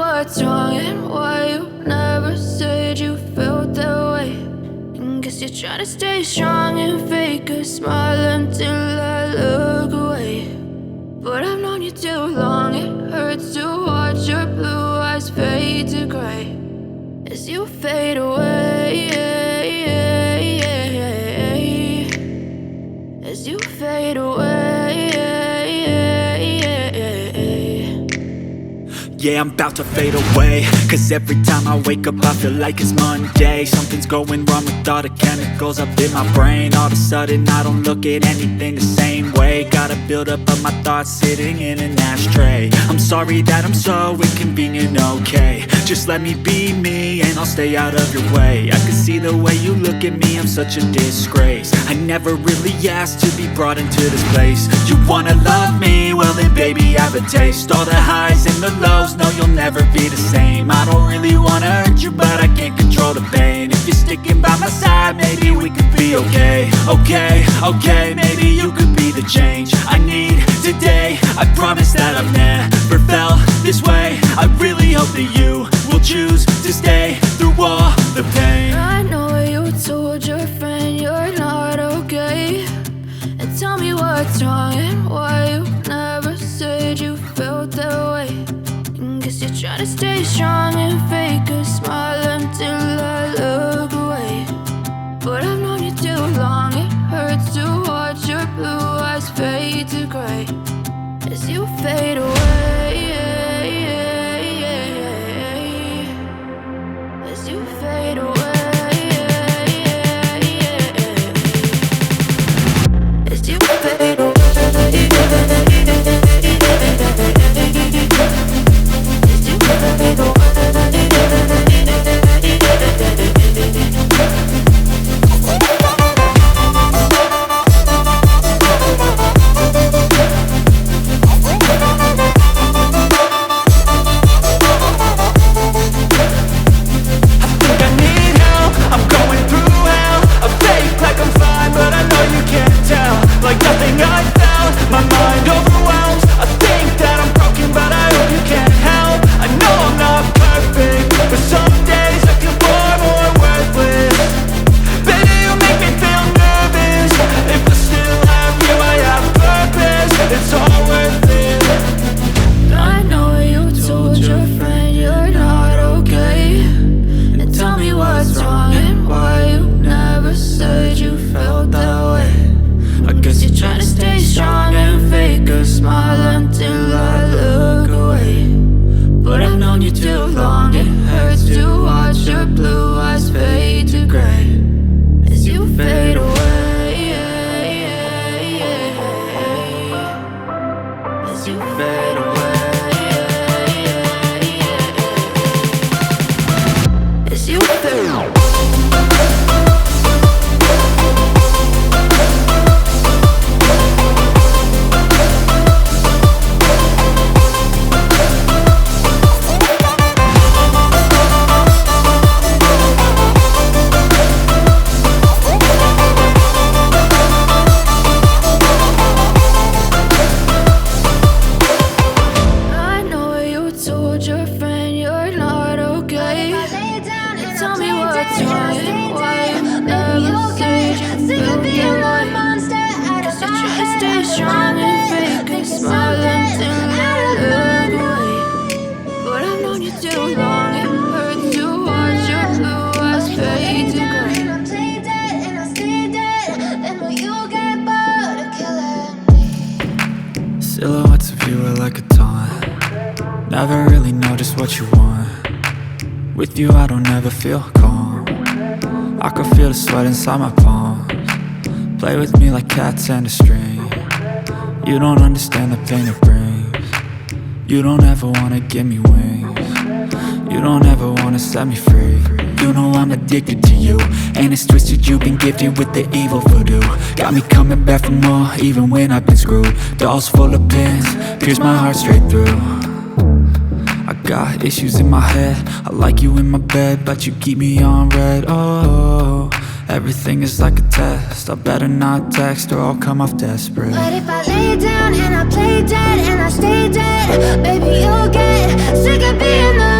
what's wrong and why you never said you felt that way. And guess you're trying to stay strong and fake a smile until I look away. But I've known you too long, it hurts to watch your blue eyes fade to gray as you fade away, as you fade away. Yeah, I'm about to fade away, cause every time I wake up I feel like it's Monday. Something's going wrong with all the chemicals up in my brain. All of a sudden I don't look at anything the same way. Got a buildup of my thoughts sitting in an ashtray. I'm sorry that I'm so inconvenient, okay. Just let me be me and I'll stay out of your way. I can see the way you look at me, I'm such a disgrace. I never really asked to be brought into this place. You wanna love me? Well then baby I have a taste. All the highs and the lows, no, you'll never be the same. I don't really wanna hurt you, but I can't control the pain. If you're sticking by my side, maybe we could be okay. Okay, maybe you could be the change I need today. I promise that I've never felt this way. I really hope that you will choose to stay through all the pain. I know you told your friend you're not okay, and tell me what's wrong and why you never said you felt that way. Guess you're trying to stay strong and fake a smile until I look away. But I've known you too long, it hurts to watch your blue eyes fade to gray as you fade away, as you fade away, as you fade away. Silhouettes of you are like a taunt. Never really know just what you want. With you I don't ever feel calm. I can feel the sweat inside my palms. Play with me like cats and a string. You don't understand the pain it brings. You don't ever wanna give me wings. You don't ever wanna set me free. You know I'm addicted to you, and it's twisted, you've been gifted with the evil voodoo. Got me coming back for more, even when I've been screwed. Dolls full of pins, pierce my heart straight through. I got issues in my head, I like you in my bed, but you keep me on red. Oh, everything is like a test, I better not text or I'll come off desperate. But if I lay down and I play dead and I stay dead, baby you'll get sick of being the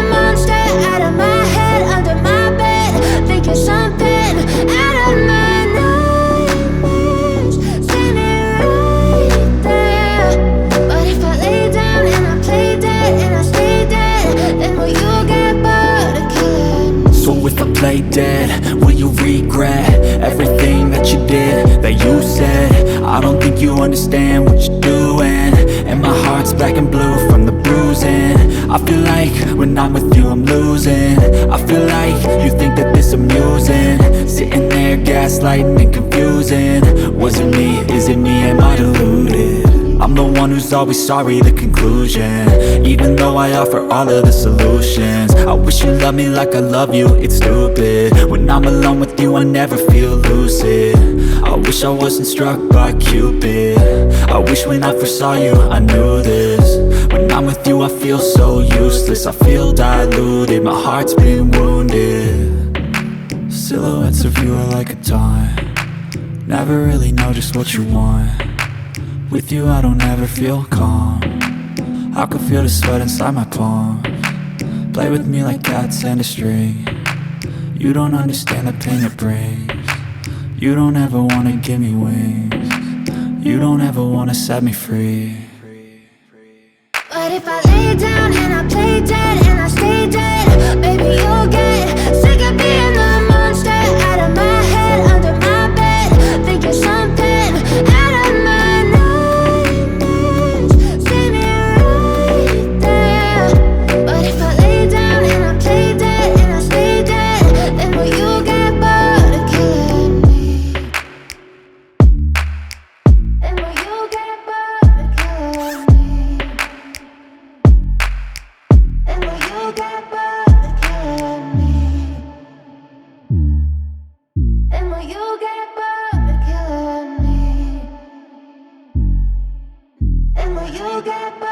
play dead? Will you regret everything that you did, that you said? I don't think you understand what you're doing, and my heart's black and blue from the bruising. I feel like when I'm with you I'm losing. I feel like you think that this amusing, sitting there gaslighting and confusing. Was it me? Is it me? Am I deluded? I'm the one who's always sorry, the conclusion. Even though I offer all of the solutions, I wish you loved me like I love you, it's stupid. When I'm alone with you I never feel lucid. I wish I wasn't struck by Cupid. I wish when I first saw you I knew this. When I'm with you I feel so useless, I feel diluted, my heart's been wounded. Silhouettes of you are like a taunt, never really know just what you want. With you I don't ever feel calm, I can feel the sweat inside my palm. Play with me like cats and a string, you don't understand the pain it brings. You don't ever wanna give me wings, you don't ever wanna set me free. But if I lay down and I play dead and I stay dead, baby you'll get sick of being the monster out of my head, under my bed, thinking something out of my nightmares. See me right there. But if I lay down and I play dead and I stay dead, then will you get bored of killing me? Then will you get bored of killing me? And will you get bored of killing me? And will you get bored of killing me? And will you get bored?